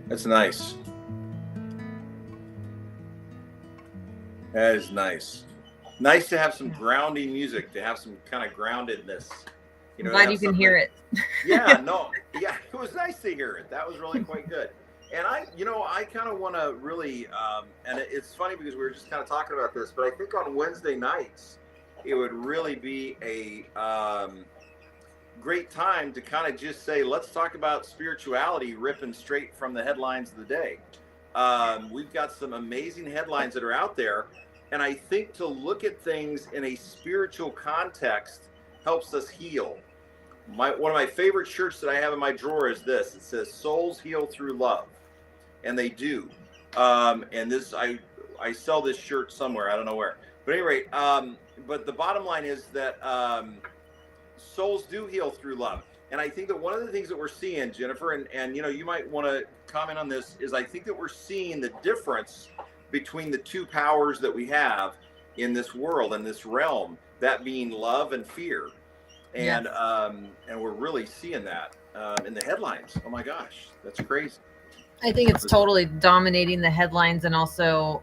That's nice. That is nice. Nice to have some grounding music, to have some kind of groundedness. You I'm know, to glad have you can something hear that, it. yeah, no, yeah, it was nice to hear it. That was really quite good. And I kind of want to really, and it's funny because we were just kind of talking about this, but I think on Wednesday nights, it would really be a great time to kind of just say, let's talk about spirituality, ripping straight from the headlines of the day. We've got some amazing headlines that are out there. And I think to look at things in a spiritual context helps us heal. One of my favorite shirts that I have in my drawer is this. It says "Souls heal through love," and they do. And this, I sell this shirt somewhere. I don't know where, but anyway. But the bottom line is that souls do heal through love. And I think that one of the things that we're seeing, Jennifer, and you might want to comment on this, is I think that we're seeing the difference between the two powers that we have in this world, in this realm, that being love and fear. Yes. And we're really seeing that in the headlines. Oh my gosh, that's crazy. I think it's totally dominating the headlines, and also,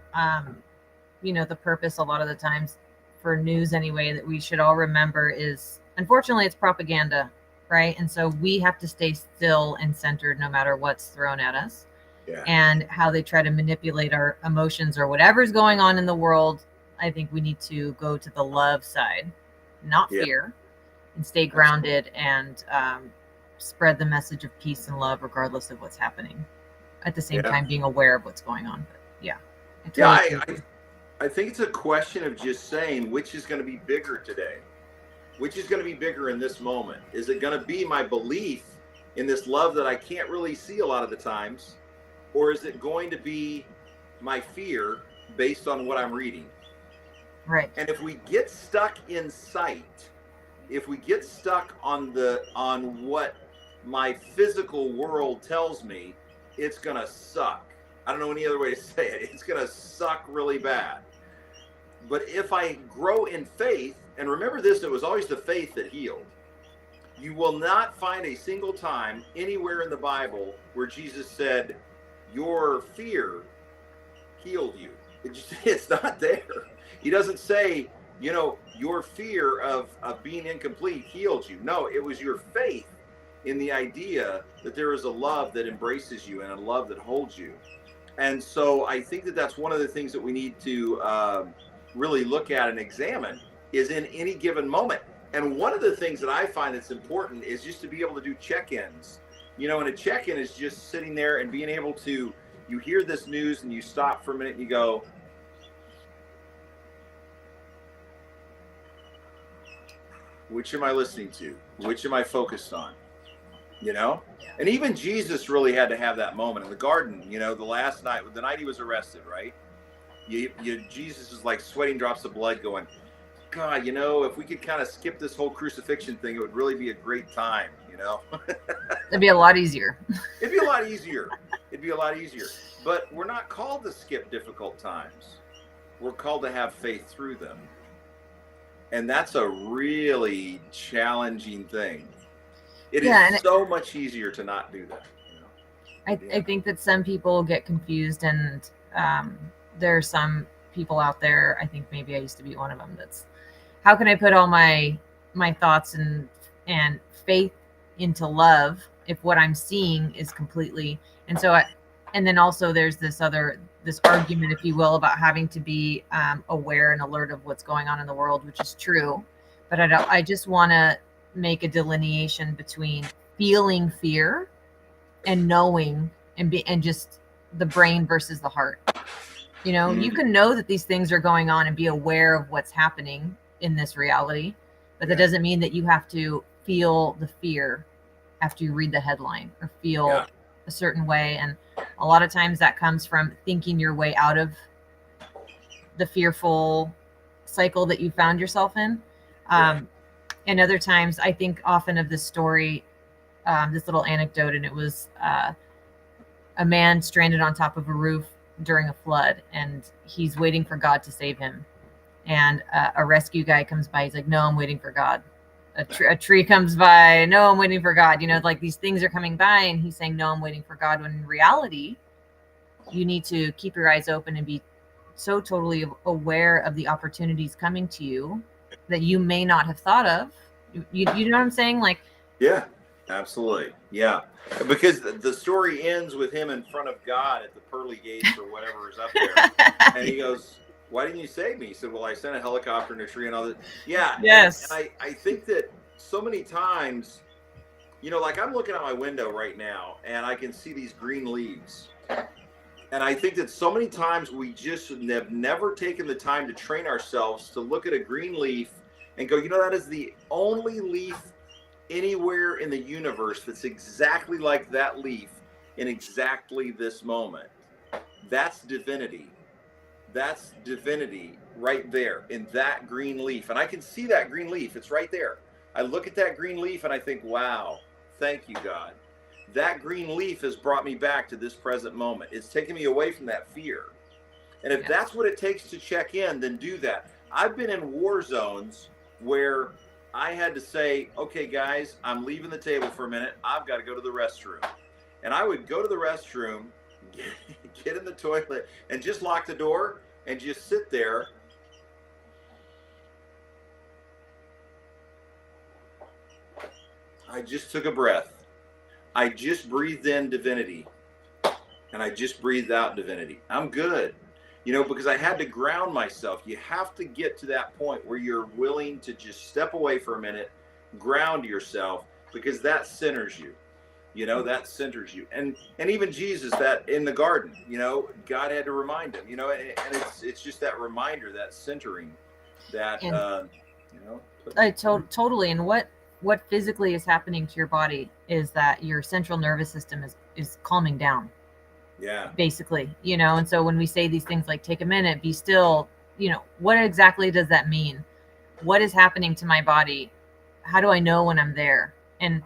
the purpose a lot of the times for news anyway that we should all remember is, unfortunately, it's propaganda, right? And so we have to stay still and centered no matter what's thrown at us. Yeah. And how they try to manipulate our emotions or whatever's going on in the world. I think we need to go to the love side, not fear, and stay grounded and spread the message of peace and love regardless of what's happening. At the same time, being aware of what's going on. But yeah. I think it's a question of just saying which is going to be bigger today. Which is going to be bigger in this moment? Is it going to be my belief in this love that I can't really see a lot of the times? Or is it going to be my fear based on what I'm reading? Right. And if we get stuck in sight, if we get stuck on what my physical world tells me, it's going to suck. I don't know any other way to say it. It's going to suck really bad. But if I grow in faith, and remember this, it was always the faith that healed. You will not find a single time anywhere in the Bible where Jesus said, your fear healed you. It's not there. He doesn't say, your fear of being incomplete healed you. No, it was your faith in the idea that there is a love that embraces you and a love that holds you. And so I think that that's one of the things that we need to really look at and examine is in any given moment. And one of the things that I find that's important is just to be able to do check-ins. And a check-in is just sitting there and being able to, you hear this news and you stop for a minute and you go, which am I listening to? Which am I focused on? And even Jesus really had to have that moment in the garden, the last night, the night he was arrested, right? Jesus is like sweating drops of blood going, God, if we could kind of skip this whole crucifixion thing, it would really be a great time, It'd be a lot easier. It'd be a lot easier. But we're not called to skip difficult times. We're called to have faith through them. And that's a really challenging thing. It is so much easier to not do that. I think that some people get confused, and there are some people out there, I think maybe I used to be one of them, that's, how can I put all my thoughts and faith into love if what I'm seeing is completely, and then also there's this argument, if you will, about having to be aware and alert of what's going on in the world, which is true. But I just want to make a delineation between feeling fear and knowing and just the brain versus the heart. You can know that these things are going on and be aware of what's happening in this reality, but that doesn't mean that you have to feel the fear after you read the headline or feel a certain way. And a lot of times that comes from thinking your way out of the fearful cycle that you found yourself in. And other times I think often of this story, this little anecdote, and it was a man stranded on top of a roof during a flood, and he's waiting for God to save him. And a rescue guy comes by. He's like, no, I'm waiting for God. a tree comes by, no, I'm waiting for God. Like these things are coming by, and he's saying, no, I'm waiting for God. When in reality, you need to keep your eyes open and be so totally aware of the opportunities coming to you that you may not have thought of. You know what I'm saying? Like, yeah, absolutely. Yeah. Because the story ends with him in front of God at the pearly gates or whatever is up there. And he goes, why didn't you save me? He said, well, I sent a helicopter and a tree and all that. Yeah. Yes. And I think that so many times, like I'm looking out my window right now and I can see these green leaves. And I think that so many times we just have never taken the time to train ourselves to look at a green leaf and go, that is the only leaf anywhere in the universe that's exactly like that leaf in exactly this moment. That's divinity. That's divinity right there in that green leaf. And I can see that green leaf. It's right there. I look at that green leaf and I think, wow, thank you, God. That green leaf has brought me back to this present moment. It's taken me away from that fear. And if that's what it takes to check in, then do that. I've been in war zones where I had to say, okay, guys, I'm leaving the table for a minute. I've got to go to the restroom. And I would go to the restroom, get in the toilet, and just lock the door and just sit there. I just took a breath. I just breathed in divinity. And I just breathed out divinity. I'm good. Because I had to ground myself. You have to get to that point where you're willing to just step away for a minute, ground yourself, because that centers you. That centers you. And even Jesus, that in the garden, God had to remind him, and it's just that reminder, that centering, that, totally. And what physically is happening to your body is that your central nervous system is calming down. Yeah. Basically, and so when we say these things like take a minute, be still, what exactly does that mean? What is happening to my body? How do I know when I'm there? And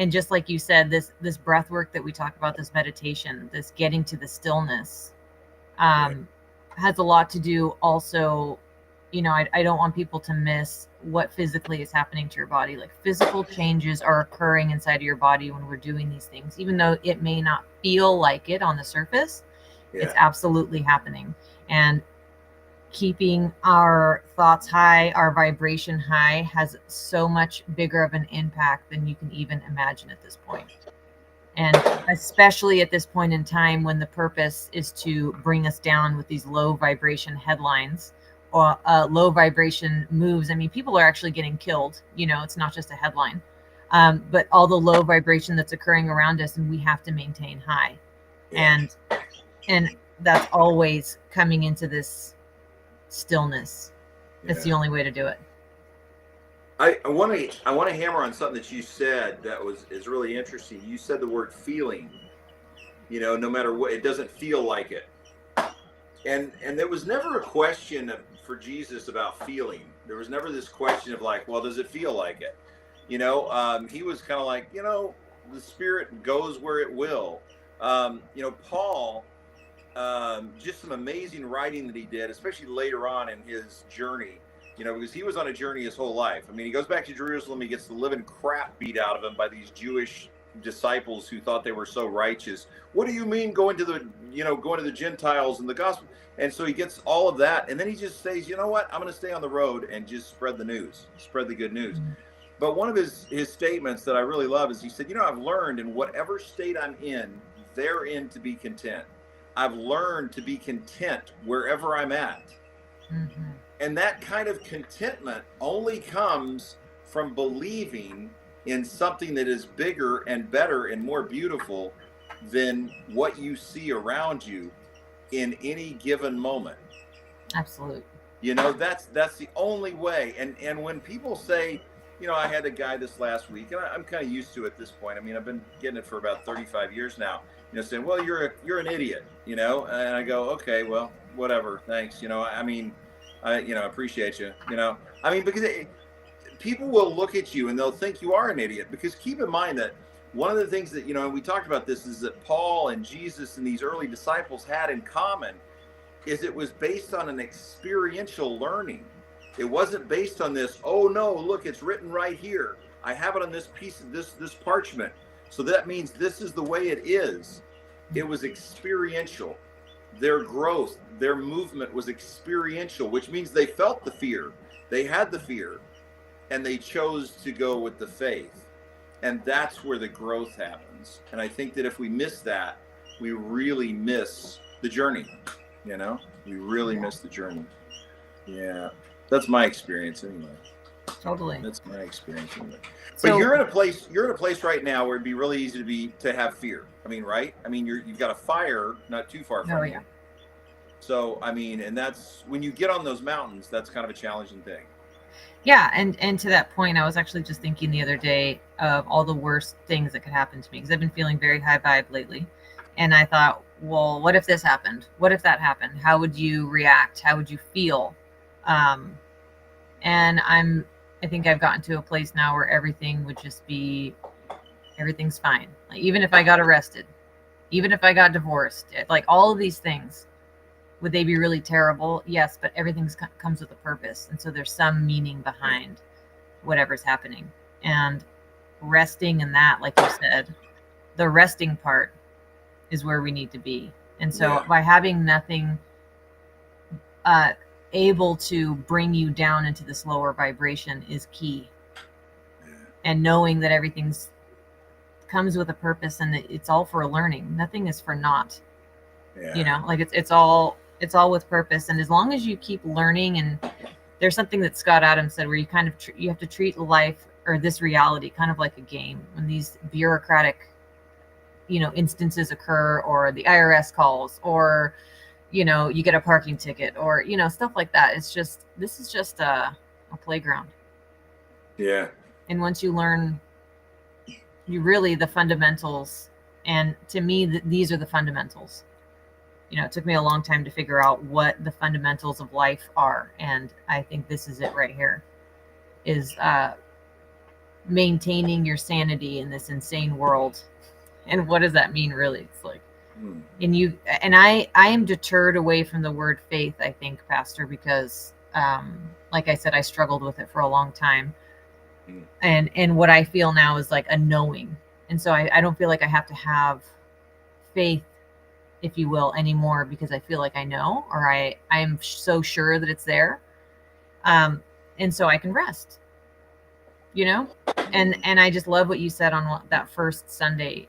just like you said, this breath work that we talk about, this meditation, this getting to the stillness, has a lot to do also, I don't want people to miss what physically is happening to your body. Like physical changes are occurring inside of your body when we're doing these things, even though it may not feel like it on the surface. It's absolutely happening. And keeping our thoughts high, our vibration high, has so much bigger of an impact than you can even imagine at this point. And especially at this point in time when the purpose is to bring us down with these low vibration headlines or low vibration moves. I mean, people are actually getting killed. It's not just a headline, but all the low vibration that's occurring around us, and we have to maintain high. And that's always coming into this stillness. It's the only way to do it. I want to hammer on something that you said that is really interesting. You said the word feeling. No matter what, it doesn't feel like it. And there was never a question for Jesus about feeling. There was never this question of like, well, does it feel like it? He was kind of like, the Spirit goes where it will. Paul, just some amazing writing that he did, especially later on in his journey, because he was on a journey his whole life. I mean, he goes back to Jerusalem, he gets the living crap beat out of him by these Jewish disciples who thought they were so righteous. What do you mean going to the Gentiles and the gospel? And so he gets all of that, and then he just says, you know what, I'm going to stay on the road and just spread the news, spread the good news. But one of his statements that I really love is he said, I've learned in whatever state I'm in, therein to be content. I've learned to be content wherever I'm at. And that kind of contentment only comes from believing in something that is bigger and better and more beautiful than what you see around you in any given moment. Absolutely. That's the only way. And when people say, I had a guy this last week, and I'm kind of used to it at this point. I mean, I've been getting it for about 35 years now, saying, well, you're an idiot, and I go, okay, well, whatever. Thanks. I appreciate you, because people will look at you and they'll think you are an idiot, because keep in mind that one of the things that, and we talked about this, is that Paul and Jesus and these early disciples had in common is it was based on an experiential learning. It wasn't based on this, oh no, look, it's written right here. I have it on this piece of this parchment. So that means this is the way it is. It was experiential. Their growth, their movement was experiential, which means they felt the fear. They had the fear, and they chose to go with the faith. And that's where the growth happens. And I think that if we miss that, we really miss the journey. You know, we really miss the journey. Yeah, that's my experience anyway. Totally. That's my experience anyway. So, but you're in a place right now where it'd be really easy to have fear. I mean, right? I mean, you've got a fire not too far from you. So, I mean, and that's when you get on those mountains, that's kind of a challenging thing. Yeah, and to that point, I was actually just thinking the other day of all the worst things that could happen to me, because I've been feeling very high vibe lately. And I thought, well, what if this happened? What if that happened? How would you react? How would you feel? And I think I've gotten to a place now where everything's fine. Like, even if I got arrested, even if I got divorced, like all of these things, would they be really terrible? Yes, but everything comes with a purpose. And so there's some meaning behind whatever's happening. And resting in that, like you said, the resting part is where we need to be. And so by having nothing able to bring you down into this lower vibration is key. And knowing that everything's comes with a purpose and it's all for learning. Nothing is for naught. You know, like it's all with purpose. And as long as you keep learning, and there's something that Scott Adams said where you kind of you have to treat life or this reality kind of like a game. When these bureaucratic, you know, instances occur, or the IRS calls, or you know, you get a parking ticket, or you know, stuff like that. It's just, this is just a playground. Yeah. And once you learn, you really the fundamentals, and to me, these are the fundamentals. You know, it took me a long time to figure out what the fundamentals of life are, and I think this is it right here. Is maintaining your sanity in this insane world. And what does that mean, really? It's like, and I am deterred away from the word faith, I think, Pastor, because like I said, I struggled with it for a long time. And what I feel now is like a knowing. And so I don't feel like I have to have faith, if you will, anymore, because I feel like I know, or I am so sure that it's there. And so I can rest, you know? And I just love what you said on that first Sunday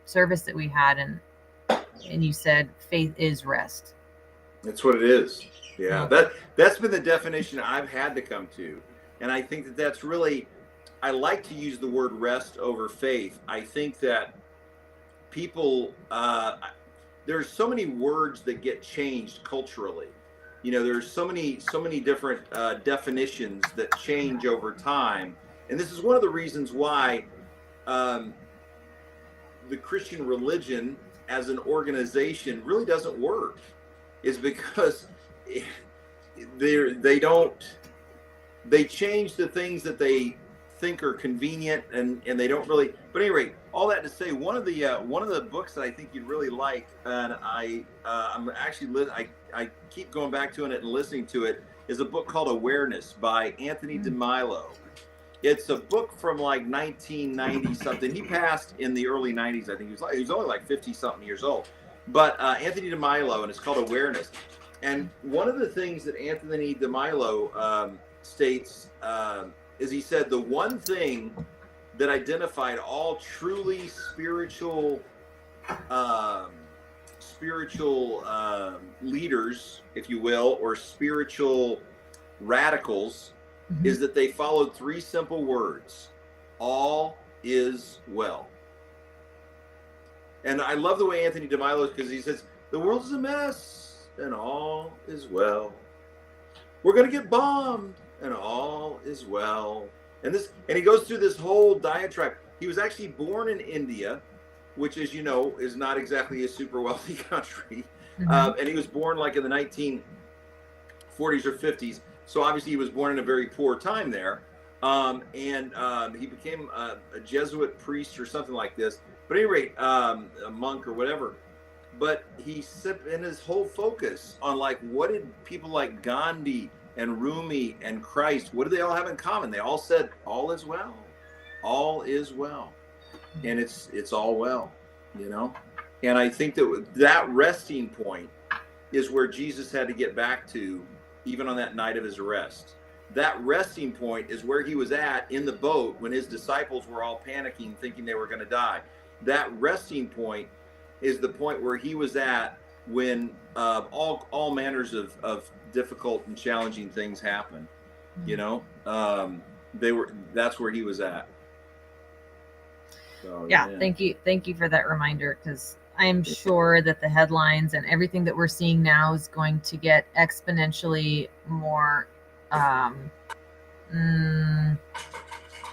service that we had. And you said faith is rest. That's what it is. Yeah. That's been the definition I've had to come to. And I think that that's really, I like to use the word rest over faith. I think that people, there's so many words that get changed culturally. You know, there's so many different definitions that change over time. And this is one of the reasons why the Christian religion as an organization really doesn't work, is because they change the things that they think are convenient, and they don't really. But anyway, all that to say, one of the books that I think you'd really like, and I'm actually I keep going back to it and listening to it, is a book called Awareness by Anthony DeMilo. It's a book from like 1990 something. He passed in the early 90s, I think. He was only like 50 something years old. But Anthony DeMilo, and it's called Awareness. And one of the things that Anthony DeMilo states is, he said, the one thing that identified all truly spiritual leaders, if you will, or spiritual radicals, is that they followed three simple words: all is well. And I love the way Anthony DeMilo, because he says, the world is a mess and all is well. We're going to get bombed and all is well. And he goes through this whole diatribe. He was actually born in India, which, as you know, is not exactly a super wealthy country. And he was born like in the 1940s or 50s. So obviously he was born in a very poor time there. And he became a Jesuit priest or something like this. But at any rate, a monk or whatever. But he set in his whole focus on, like, what did people like Gandhi and Rumi and Christ, what do they all have in common? They all said, all is well. All is well. And it's all well, you know? And I think that resting point is where Jesus had to get back to, even on that night of his arrest. That resting point is where he was at in the boat when his disciples were all panicking, thinking they were going to die. That resting point is the point where he was at when all manners of difficult and challenging things happen. You know, that's where he was at. So, yeah, thank you for that reminder, because I am sure that the headlines and everything that we're seeing now is going to get exponentially more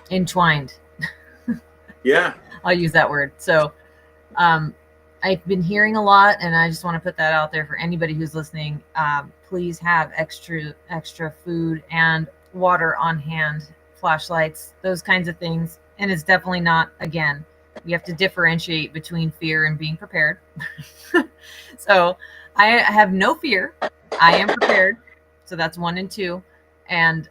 entwined. Yeah, I'll use that word. So I've been hearing a lot, and I just want to put that out there for anybody who's listening. Please have extra food and water on hand, flashlights, those kinds of things. And it's definitely not, again, we have to differentiate between fear and being prepared. So I have no fear. I am prepared. So that's 1 and 2. And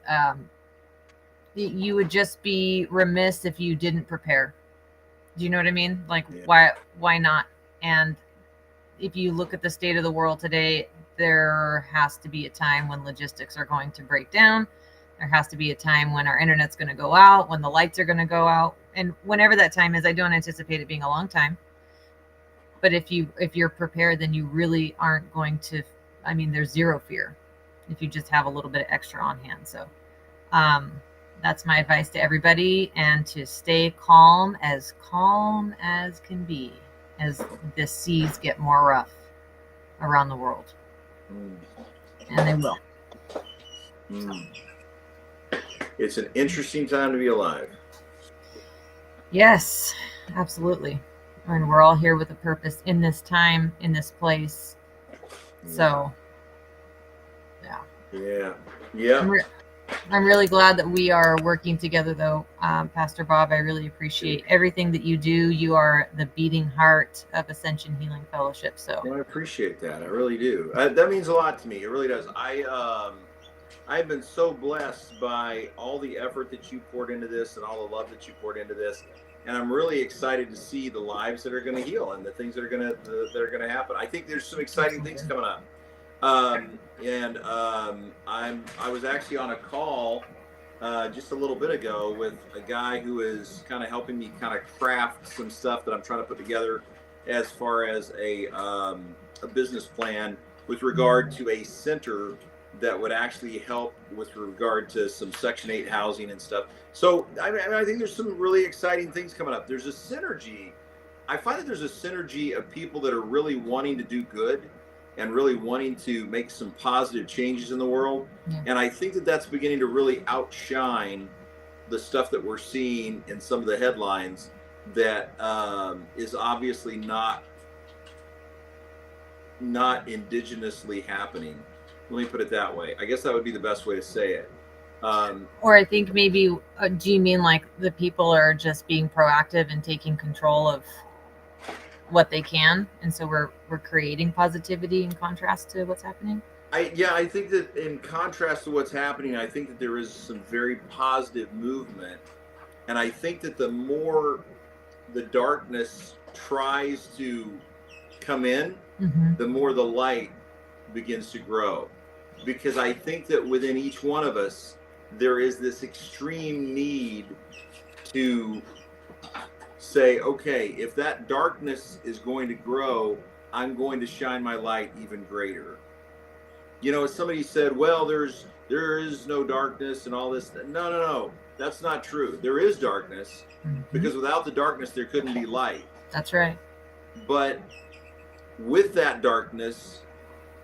you would just be remiss if you didn't prepare. Do you know what I mean? Like, why not? And if you look at the state of the world today, there has to be a time when logistics are going to break down. There has to be a time when our internet's going to go out, when the lights are going to go out. And whenever that time is, I don't anticipate it being a long time. But if you're prepared, then you really aren't going to, I mean, there's zero fear if you just have a little bit of extra on hand. So that's my advice to everybody, and to stay calm as can be as the seas get more rough around the world. And they will. It's an interesting time to be alive. Yes, absolutely. And we're all here with a purpose in this time, in this place. So, yeah. I'm really glad that we are working together, though, Pastor Bob. I really appreciate everything that you do. You are the beating heart of Ascension Healing Fellowship. So I appreciate that. I really do. That means a lot to me. It really does. I've been so blessed by all the effort that you poured into this and all the love that you poured into this, and I'm really excited to see the lives that are going to heal and the things that are going to happen. I think there's some exciting things coming up. I was actually on a call just a little bit ago with a guy who is kind of helping me kind of craft some stuff that I'm trying to put together as far as a business plan with regard to a center that would actually help with regard to some Section 8 housing and stuff. So I think there's some really exciting things coming up. There's a synergy. I find that there's a synergy of people that are really wanting to do good and really wanting to make some positive changes in the world. Yeah. And I think that that's beginning to really outshine the stuff that we're seeing in some of the headlines that is obviously not indigenously happening. Let me put it that way. I guess that would be the best way to say it. Or I think maybe, do you mean like the people are just being proactive and taking control of what they can, and so we're creating positivity in contrast to what's happening? I think that in contrast to what's happening, I think that there is some very positive movement, and I think that the more the darkness tries to come in, the more the light begins to grow, because I think that within each one of us there is this extreme need to say, okay, if that darkness is going to grow, I'm going to shine my light even greater. You know, somebody said, well, there is no darkness and all this. No, that's not true. There is darkness, because without the darkness there couldn't be light. That's right. But with that darkness,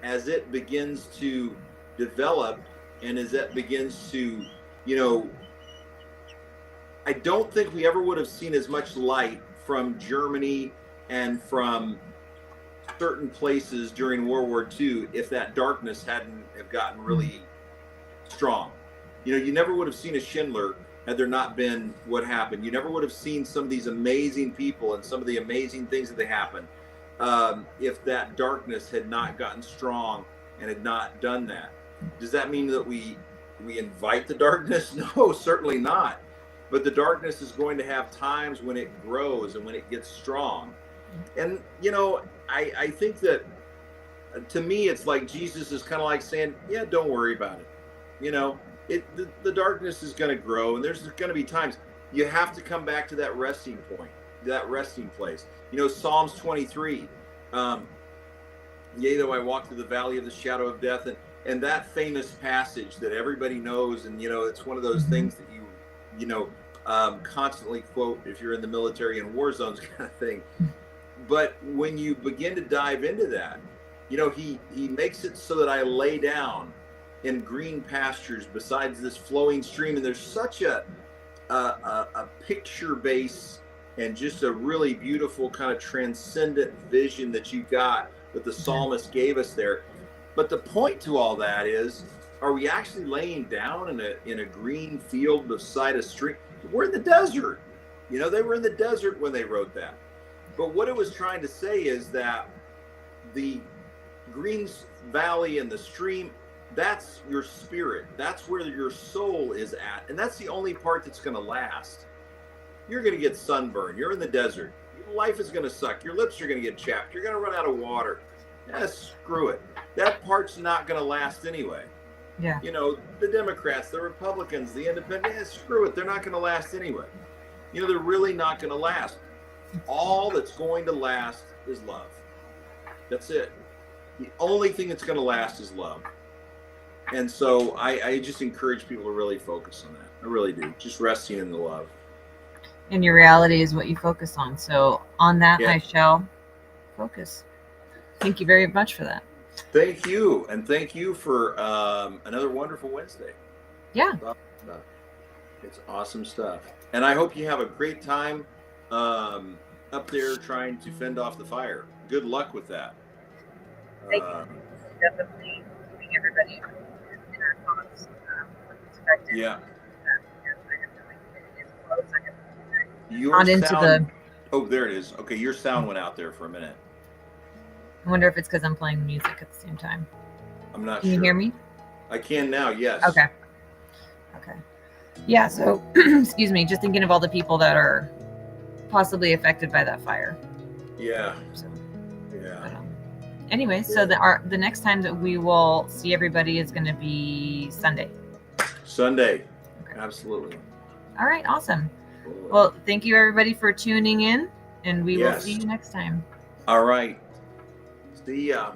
as it begins to develop and as it begins to, I don't think we ever would have seen as much light from Germany and from certain places during World War II if that darkness hadn't have gotten really strong. You never would have seen a Schindler had there not been what happened. You never would have seen some of these amazing people and some of the amazing things that they happened if that darkness had not gotten strong and had not done that. Does that mean that we invite the darkness? No, certainly not. But the darkness is going to have times when it grows and when it gets strong. And I think that to me, it's like Jesus is kind of like saying, yeah, don't worry about it. The darkness is going to grow, and there's going to be times you have to come back to that resting point, that resting place. Psalms 23, yea, though I walk through the valley of the shadow of death, and that famous passage that everybody knows, and it's one of those things that you constantly quote if you're in the military and war zones kind of thing. But when you begin to dive into that, he makes it so that I lay down in green pastures besides this flowing stream, and there's such a picture base and just a really beautiful kind of transcendent vision that you got that the psalmist gave us there. But the point to all that is, are we actually laying down in a green field beside a stream? We're in the desert. They were in the desert when they wrote that. But what it was trying to say is that the green valley and the stream, that's your spirit. That's where your soul is at. And that's the only part that's going to last. You're going to get sunburned. You're in the desert. Life is going to suck. Your lips are going to get chapped. You're going to run out of water. Screw it. That part's not going to last anyway. Yeah. The Democrats, the Republicans, the Independents, screw it. They're not going to last anyway. They're really not going to last. All that's going to last is love. That's it. The only thing that's going to last is love. And so I just encourage people to really focus on that. I really do. Just resting in the love. And your reality is what you focus on. So on that, I shall focus. Thank you very much for that. Thank you. And thank you for another wonderful Wednesday. Yeah. It's awesome stuff. And I hope you have a great time up there trying to fend off the fire. Good luck with that. Thank you. Definitely keeping everybody in our thoughts. Yeah. Your sound, oh, there it is. Okay, your sound went out there for a minute. I wonder if it's because I'm playing music at the same time. I'm not sure. Can you hear me? I can now, yes. Okay. Yeah, so, excuse me, just thinking of all the people that are possibly affected by that fire. Yeah. So, yeah. But, anyway, so the next time that we will see everybody is going to be Sunday. Okay. Absolutely. All right, awesome. Cool. Well, thank you everybody for tuning in, and we will see you next time. All right. See ya.